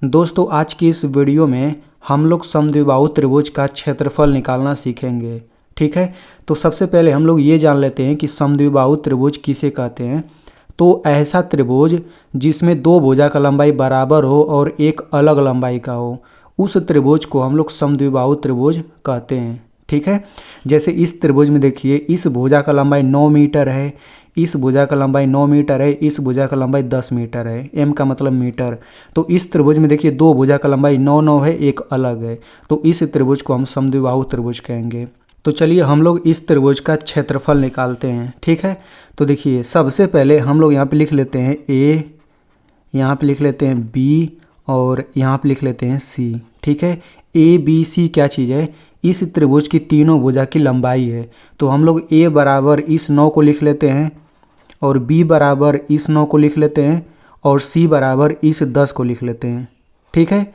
दोस्तों आज की इस वीडियो में हम लोग समद्विबाहु त्रिभुज का क्षेत्रफल निकालना सीखेंगे। ठीक है, तो सबसे पहले हम लोग ये जान लेते हैं कि समद्विबाहु त्रिभुज किसे कहते हैं। तो ऐसा त्रिभुज जिसमें दो भुजा का लंबाई बराबर हो और एक अलग लंबाई का हो, उस त्रिभुज को हम लोग समद्विबाहु त्रिभुज कहते हैं। ठीक है, जैसे इस त्रिभुज में देखिए, इस भुजा का लंबाई 9 मीटर है, इस भुजा का लंबाई 9 मीटर है, इस भुजा का लंबाई 10 मीटर है, m का मतलब मीटर। तो इस त्रिभुज में देखिए दो भुजा का लंबाई 9 है, एक अलग है, तो इस त्रिभुज को हम समद्विबाहु त्रिभुज कहेंगे। तो चलिए हम लोग इस त्रिभुज का क्षेत्रफल निकालते हैं। ठीक है, तो देखिए सबसे पहले हम लोग यहाँ पे लिख लेते हैं a, यहाँ पे लिख लेते हैं b और यहाँ पे लिख लेते हैं c। ठीक है, a b c क्या चीज़ है, इस त्रिभुज की तीनों भुजा की लंबाई है। तो हम लोग a बराबर इस 9 को लिख लेते हैं और b बराबर इस 9 को लिख लेते हैं और c बराबर इस 10 को लिख लेते हैं। ठीक है,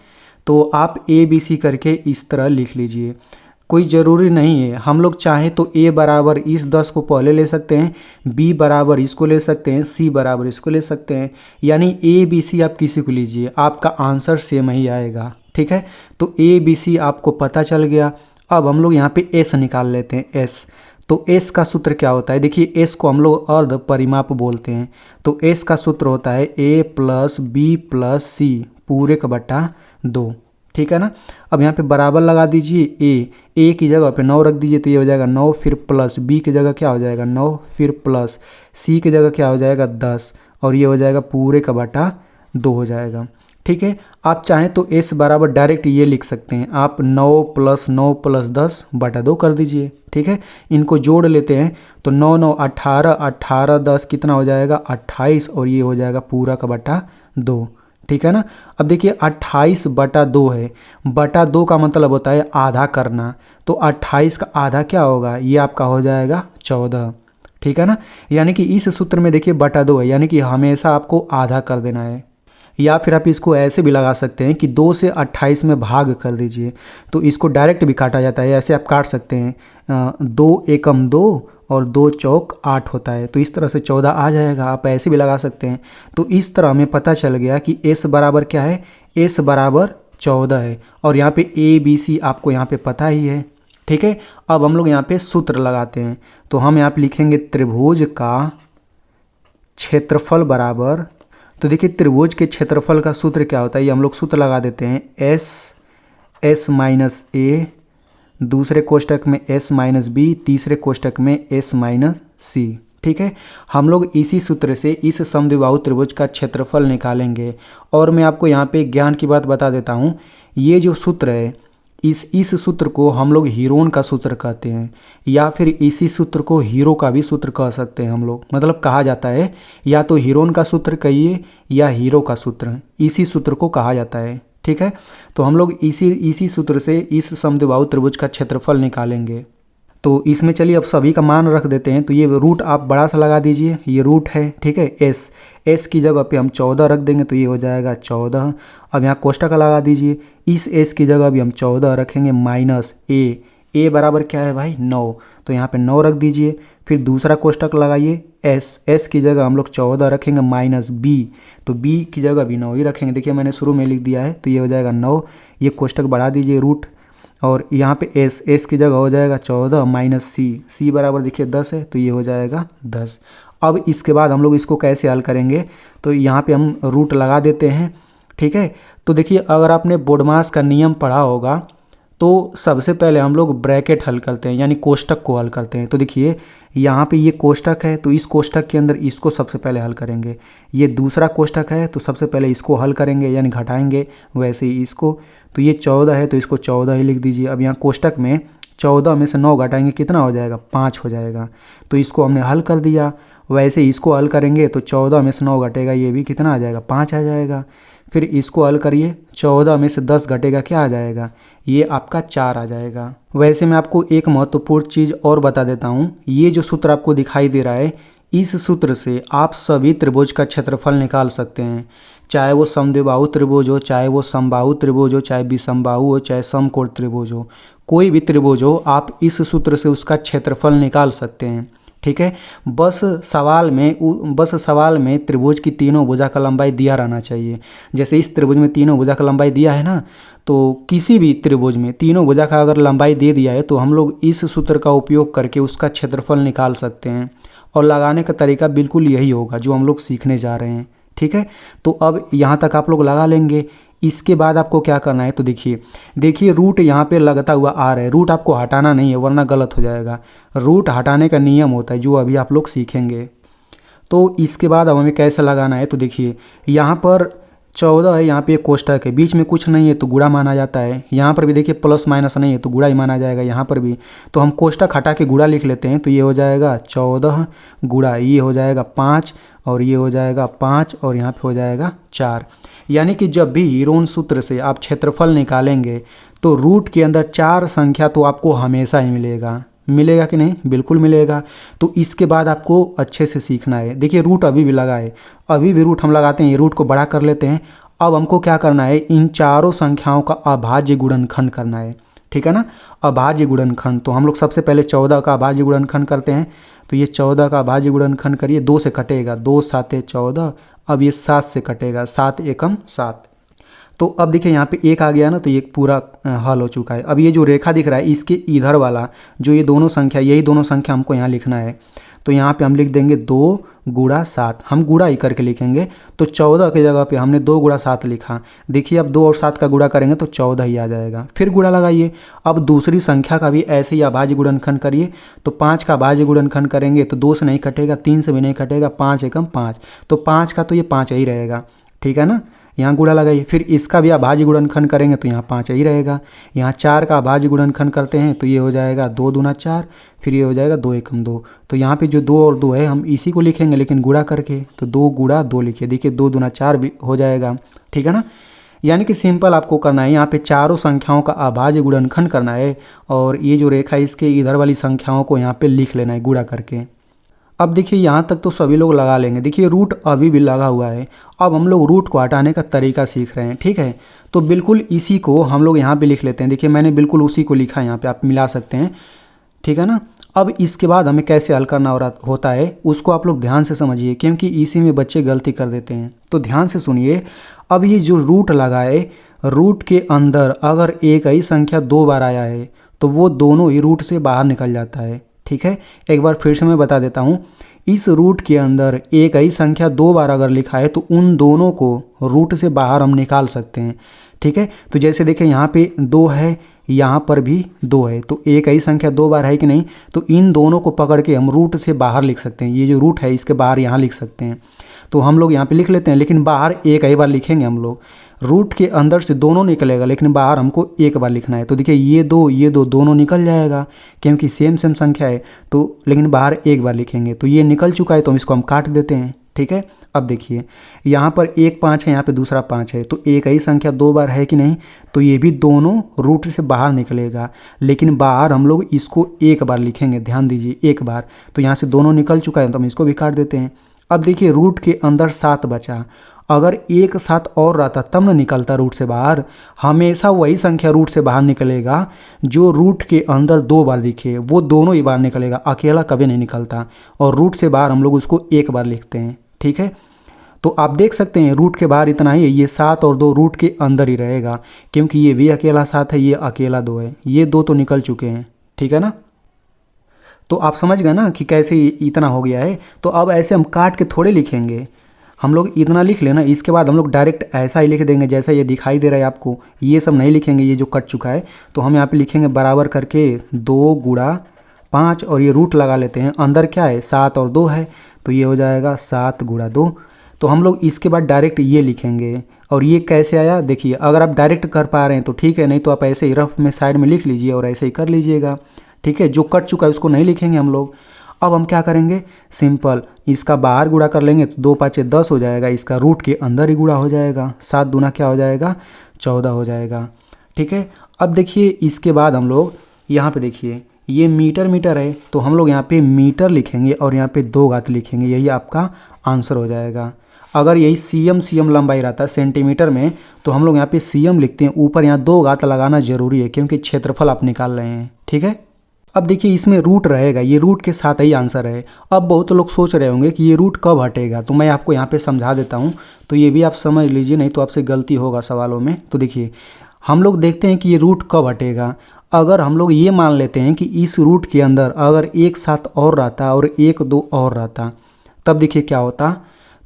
तो आप a b c करके इस तरह लिख लीजिए, कोई ज़रूरी नहीं है। हम लोग चाहें तो a बराबर इस 10 को पहले ले सकते हैं, b बराबर इसको ले सकते हैं, c बराबर इसको ले सकते हैं, यानी a b c आप किसी को लीजिए, आपका आंसर सेम ही आएगा। ठीक है, तो a b c आपको पता चल गया। अब हम लोग यहाँ पे s निकाल लेते हैं। s, तो s का सूत्र क्या होता है, देखिए s को हम लोग अर्ध परिमाप बोलते हैं। तो s का सूत्र होता है a प्लस बी प्लस सी पूरे का बटा 2। ठीक है ना, अब यहाँ पे बराबर लगा दीजिए, a की जगह पे 9 रख दीजिए, तो ये हो जाएगा 9, फिर प्लस b की जगह क्या हो जाएगा 9, फिर प्लस c की जगह क्या हो जाएगा 10, और ये हो जाएगा पूरे का बटा 2 हो जाएगा। ठीक है, आप चाहें तो s बराबर डायरेक्ट ये लिख सकते हैं, आप 9 प्लस 9 प्लस 10 बटा 2 कर दीजिए। ठीक है, इनको जोड़ लेते हैं तो 9 9 18, 18 10 कितना हो जाएगा 28, और ये हो जाएगा पूरा का बटा 2। ठीक है ना, अब देखिए 28 बटा 2 है, बटा 2 का मतलब होता है आधा करना, तो 28 का आधा क्या होगा, ये आपका हो जाएगा 14। ठीक है ना, यानी कि इस सूत्र में देखिए बटा 2 है, यानी कि हमेशा आपको आधा कर देना है। या फिर आप इसको ऐसे भी लगा सकते हैं कि 2 से 28 में भाग कर दीजिए, तो इसको डायरेक्ट भी काटा जाता है, ऐसे आप काट सकते हैं। 2 एकम 2 और 2 चौक 8 होता है, तो इस तरह से 14 आ जाएगा, आप ऐसे भी लगा सकते हैं। तो इस तरह हमें पता चल गया कि s बराबर क्या है, s बराबर 14 है, और यहाँ पे a b c आपको यहाँ पे पता ही है। ठीक है, अब हम लोग यहाँ पे सूत्र लगाते हैं, तो हम यहाँ पे लिखेंगे त्रिभुज का क्षेत्रफल बराबर, तो देखिए त्रिभुज के क्षेत्रफल का सूत्र क्या होता है, ये हम लोग सूत्र लगा देते हैं, s माइनस a, दूसरे कोष्टक में s माइनस बी, तीसरे कोष्टक में s माइनस सी। ठीक है, हम लोग इसी सूत्र से इस समद्विबाहु त्रिभुज का क्षेत्रफल निकालेंगे। और मैं आपको यहाँ पे ज्ञान की बात बता देता हूँ, ये जो सूत्र है इस सूत्र को हम लोग हीरोन का सूत्र कहते हैं, या फिर इसी सूत्र को हीरो का भी सूत्र कह सकते हैं हम लोग, मतलब कहा जाता है, या तो हीरोन का सूत्र कहिए या हीरो का सूत्र, इसी सूत्र को कहा जाता है। ठीक है, तो हम लोग इसी सूत्र से इस समद्विबाहु त्रिभुज का क्षेत्रफल निकालेंगे। तो इसमें चलिए अब सभी का मान रख देते हैं, तो ये रूट आप बड़ा सा लगा दीजिए, ये रूट है। ठीक है, s की जगह पे हम 14 रख देंगे, तो ये हो जाएगा 14। अब यहाँ कोष्टक लगा दीजिए, इस s की जगह भी हम 14 रखेंगे, माइनस a बराबर क्या है भाई 9, तो यहाँ पे 9 रख दीजिए। फिर दूसरा कोष्टक लगाइए, s की जगह हम लोग 14 रखेंगे, माइनस b, तो b की जगह भी 9 ही रखेंगे, देखिए मैंने शुरू में लिख दिया है, तो ये हो जाएगा 9। ये कोष्टक बढ़ा दीजिए रूट, और यहाँ पे s की जगह हो जाएगा 14 माइनस c बराबर देखिए 10 है, तो ये हो जाएगा 10। अब इसके बाद हम लोग इसको कैसे हल करेंगे, तो यहाँ पे हम रूट लगा देते हैं। ठीक है, तो देखिए अगर आपने बोडमास का नियम पढ़ा होगा, तो सबसे पहले हम लोग ब्रैकेट हल करते हैं, यानी कोष्टक को हल करते हैं। तो देखिए यहाँ पे ये कोष्टक है, तो इस कोष्टक के अंदर इसको सबसे पहले हल करेंगे। ये दूसरा कोष्टक है, तो सबसे पहले इसको हल करेंगे, यानी घटाएंगे, वैसे ही इसको। तो ये 14 है, तो इसको 14 ही लिख दीजिए। अब यहाँ कोष्टक में 14 में से 9 घटाएंगे, कितना हो जाएगा 5 हो जाएगा, तो इसको हमने हल कर दिया। वैसे इसको हल करेंगे तो 14 में से 9 घटेगा, ये भी कितना आ जाएगा 5 आ जाएगा। फिर इसको हल करिए, 14 में से 10 घटेगा, क्या आ जाएगा, ये आपका 4 आ जाएगा। वैसे मैं आपको एक महत्वपूर्ण चीज़ और बता देता हूँ, ये जो सूत्र आपको दिखाई दे रहा है, इस सूत्र से आप सभी त्रिभुज का क्षेत्रफल निकाल सकते हैं, चाहे वो समद्विबाहु त्रिभुज हो, चाहे वो समबाहु त्रिभुज हो, चाहे विषमबाहु हो, चाहे समकोण त्रिभुज हो, कोई भी त्रिभुज हो, आप इस सूत्र से उसका क्षेत्रफल निकाल सकते हैं। ठीक है। बस सवाल में त्रिभुज की तीनों भुजा का लंबाई दिया रहना चाहिए। जैसे इस त्रिभुज में तीनों भुजा का लंबाई दिया है ना, तो किसी भी त्रिभुज में तीनों भुजा का अगर लंबाई दे दिया है तो हम लोग इस सूत्र का उपयोग करके उसका क्षेत्रफल निकाल सकते हैं। और लगाने का तरीका बिल्कुल यही होगा जो हम लोग सीखने जा रहे हैं, ठीक है। तो अब यहाँ तक आप लोग लगा लेंगे। इसके बाद आपको क्या करना है, तो देखिए रूट यहाँ पे लगता हुआ आ रहा है। रूट आपको हटाना नहीं है वरना गलत हो जाएगा। रूट हटाने का नियम होता है जो अभी आप लोग सीखेंगे। तो इसके बाद अब हमें कैसे लगाना है, तो देखिए यहाँ पर 14 है, यहाँ पे एक कोष्ठक है, बीच में कुछ नहीं है तो गुणा माना जाता है। यहाँ पर भी देखिए प्लस माइनस नहीं है तो गुणा ही माना जाएगा यहाँ पर भी। तो हम कोष्ठक हटा के गुणा लिख लेते हैं। तो ये हो जाएगा 14 गुणा ये हो जाएगा 5 और ये हो जाएगा 5 और यहाँ पे हो जाएगा 4। यानी कि जब भी हीरोन सूत्र से आप क्षेत्रफल निकालेंगे तो रूट के अंदर 4 संख्या तो आपको हमेशा ही मिलेगा कि नहीं, बिल्कुल मिलेगा। तो इसके बाद आपको अच्छे से सीखना है। देखिए रूट अभी भी लगा है, अभी भी रूट हम लगाते हैं, ये रूट को बड़ा कर लेते हैं। अब हमको क्या करना है, इन चारों संख्याओं का अभाज्य गुणनखंड करना है, ठीक है ना। अभाज्य गुणनखंड, तो हम लोग सबसे पहले 14 का अभाज्य गुणनखंड करते हैं। तो ये 14 का अभाज्य गुणनखंड करिए, 2 से कटेगा, 2 7 14। अब ये 7 से कटेगा, 7 एकम 7। तो अब देखिए यहाँ पे 1 आ गया ना, तो ये पूरा हल हो चुका है। अब ये जो रेखा दिख रहा है इसके इधर वाला जो ये दोनों संख्या, यही दोनों संख्या हमको यहाँ लिखना है। तो यहाँ पे हम लिख देंगे 2 गुणा 7, हम गुणा ही करके लिखेंगे। तो 14 की जगह पे हमने 2 गुणा 7 लिखा। देखिए अब 2 और 7 का गुणा करेंगे तो 14 ही आ जाएगा। फिर गुणा लगाइए। अब दूसरी संख्या का भी ऐसे ही अभाज्य गुणनखंड करिए। तो 5 का अभाज्य गुणनखंड करेंगे तो 2 से नहीं कटेगा, 3 से भी नहीं कटेगा, 5 एकम 5। तो 5 का तो ये 5 ही रहेगा, ठीक है ना। यहाँ गुणा लगाइए। फिर इसका भी अभाज्य गुणनखंड करेंगे तो यहाँ 5 ही रहेगा। यहाँ 4 का अभाज्य गुणनखंड करते हैं तो ये हो जाएगा 2 दूना 4, फिर ये हो जाएगा 2 एकम 2। तो यहाँ पे जो 2 और 2 है हम इसी को लिखेंगे लेकिन गुणा करके। तो 2 गुणा 2 लिखिए, देखिए 2 दूना 4 भी हो जाएगा, ठीक है ना। यानी कि सिंपल आपको करना है, यहाँ पे चारों संख्याओं का अभाज्य गुणनखंड करना है और ये जो रेखा है इसके इधर वाली संख्याओं को यहाँ पे लिख लेना है गुणा करके। अब देखिए यहाँ तक तो सभी लोग लगा लेंगे। देखिए रूट अभी भी लगा हुआ है। अब हम लोग रूट को हटाने का तरीका सीख रहे हैं, ठीक है। तो बिल्कुल इसी को हम लोग यहाँ पे लिख लेते हैं। देखिए मैंने बिल्कुल उसी को लिखा है, यहाँ पे आप मिला सकते हैं, ठीक है ना। अब इसके बाद हमें कैसे हल करना होता है उसको आप लोग ध्यान से समझिए, क्योंकि इसी में बच्चे गलती कर देते हैं। तो ध्यान से सुनिए। अब ये जो रूट लगा है, रूट के अंदर अगर एक ही संख्या 2 बार आया है तो वो दोनों ही रूट से बाहर निकल जाता है, ठीक है। एक बार फिर से मैं बता देता हूँ। इस रूट के अंदर एक ही संख्या 2 बार अगर लिखा है तो उन दोनों को रूट से बाहर हम निकाल सकते हैं, ठीक है। तो जैसे देखें यहाँ पे 2 है, यहाँ पर भी 2 है, तो एक ही संख्या 2 बार है कि नहीं, तो इन दोनों को पकड़ के हम रूट से बाहर लिख सकते हैं। ये जो रूट है इसके बाहर यहाँ लिख सकते हैं। तो हम लोग यहाँ पे लिख लेते हैं, लेकिन बाहर एक ही बार लिखेंगे हम लोग। रूट के अंदर से दोनों निकलेगा लेकिन बाहर हमको एक बार लिखना है। तो देखिए ये दो दोनों निकल जाएगा क्योंकि सेम संख्या है, तो लेकिन बाहर एक बार लिखेंगे। तो ये निकल चुका है तो हम इसको हम काट देते हैं, ठीक है। अब देखिए यहाँ पर एक 5 है, यहाँ पे दूसरा 5 है, तो एक ही संख्या 2 बार है कि नहीं, तो ये भी दोनों रूट से बाहर निकलेगा लेकिन बाहर हम लोग इसको एक बार लिखेंगे। ध्यान दीजिए, एक बार। तो यहाँ से दोनों निकल चुका है तो हम इसको भी काट देते हैं। अब देखिए रूट के अंदर 7 बचा। अगर एक 7 और रहता तब न निकलता रूट से बाहर। हमेशा वही संख्या रूट से बाहर निकलेगा जो रूट के अंदर 2 बार दिखे, वो दोनों ही बाहर निकलेगा, अकेला कभी नहीं निकलता। और रूट से बाहर हम लोग उसको एक बार लिखते हैं, ठीक है। तो आप देख सकते हैं रूट के बाहर इतना ही है, ये 7 और 2 रूट के अंदर ही रहेगा क्योंकि ये भी अकेला 7 है, ये अकेला 2 है, ये 2 तो निकल चुके हैं, ठीक है ना। तो आप समझ गए ना कि कैसे इतना हो गया है। तो अब ऐसे हम काट के थोड़े लिखेंगे, हम लोग इतना लिख लेना। इसके बाद हम लोग डायरेक्ट ऐसा ही लिख देंगे जैसा ये दिखाई दे रहा है आपको। ये सब नहीं लिखेंगे, ये जो कट चुका है। तो हम यहाँ पे लिखेंगे बराबर करके 2 गुणा 5 और ये रूट लगा लेते हैं। अंदर क्या है, 7 और 2 है, तो ये हो जाएगा 7 गुणा 2। तो हम लोग इसके बाद डायरेक्ट ये लिखेंगे। और ये कैसे आया देखिए, अगर आप डायरेक्ट कर पा रहे हैं तो ठीक है, नहीं तो आप ऐसे ही रफ में साइड में लिख लीजिए और ऐसे ही कर लीजिएगा, ठीक है। जो कट चुका है उसको नहीं लिखेंगे हम लोग। अब हम क्या करेंगे, सिंपल इसका बाहर गुणा कर लेंगे तो 2 5 10 हो जाएगा, इसका रूट के अंदर ही गुणा हो जाएगा। 7 दूना क्या हो जाएगा, 14 हो जाएगा, ठीक है। अब देखिए इसके बाद हम लोग यहाँ पे देखिए ये मीटर है, तो हम लोग यहाँ पे मीटर लिखेंगे और यहाँ पे 2 घात लिखेंगे, यही आपका आंसर हो जाएगा। अगर यही सीएम लंबाई रहता है सेंटीमीटर में तो हम लोग यहाँ पे सीएम लिखते हैं, ऊपर यहाँ 2 घात लगाना जरूरी है क्योंकि क्षेत्रफल आप निकाल रहे हैं, ठीक है। अब देखिए इसमें रूट रहेगा, ये रूट के साथ ही आंसर है। अब बहुत लोग सोच रहे होंगे कि ये रूट कब हटेगा, तो मैं आपको यहाँ पे समझा देता हूँ, तो ये भी आप समझ लीजिए, नहीं तो आपसे गलती होगा सवालों में। तो देखिए हम लोग देखते हैं कि ये रूट कब हटेगा। अगर हम लोग ये मान लेते हैं कि इस रूट के अंदर अगर एक साथ और रहता और एक दो और रहता, तब देखिए क्या होता,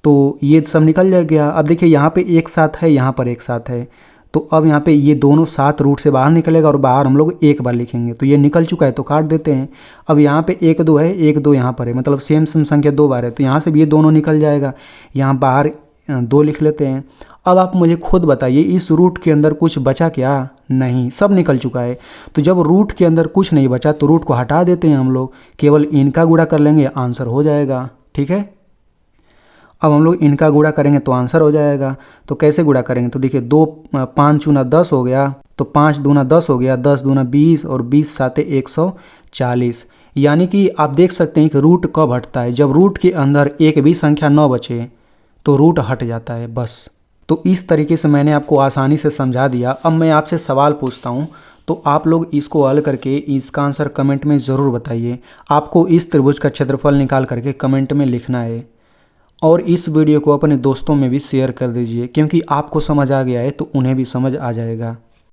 तो ये सब निकल जाएगा। अब देखिए यहाँ पे एक साथ है, यहाँ पर एक साथ है, तो अब यहाँ पे ये दोनों सात रूट से बाहर निकलेगा और बाहर हम लोग एक बार लिखेंगे, तो ये निकल चुका है तो काट देते हैं। अब यहाँ पे एक दो है, एक दो यहाँ पर है, मतलब सेम संख्या दो बार है, तो यहाँ से भी ये दोनों निकल जाएगा। यहाँ बाहर दो लिख लेते हैं। अब आप मुझे खुद बताइए इस रूट के अंदर कुछ बचा क्या? नहीं, सब निकल चुका है। तो जब रूट के अंदर कुछ नहीं बचा तो रूट को हटा देते हैं हम लोग, केवल इनका गुणा कर लेंगे, आंसर हो जाएगा। ठीक है, अब हम लोग इनका गुणा करेंगे तो आंसर हो जाएगा। तो कैसे गुणा करेंगे, तो देखिए 2 5 दूना 10 हो गया, तो 5 दूना 10 हो गया, 10 दूना 20 और 20 साते 140। यानी कि आप देख सकते हैं कि रूट कब हटता है, जब रूट के अंदर एक भी संख्या न बचे तो रूट हट जाता है बस। तो इस तरीके से मैंने आपको आसानी से समझा दिया। अब मैं आपसे सवाल पूछता हूँ, तो आप लोग इसको हल करके इसका आंसर कमेंट में ज़रूर बताइए। आपको इस त्रिभुज का क्षेत्रफल निकाल करके कमेंट में लिखना है, और इस वीडियो को अपने दोस्तों में भी शेयर कर दीजिए, क्योंकि आपको समझ आ गया है तो उन्हें भी समझ आ जाएगा।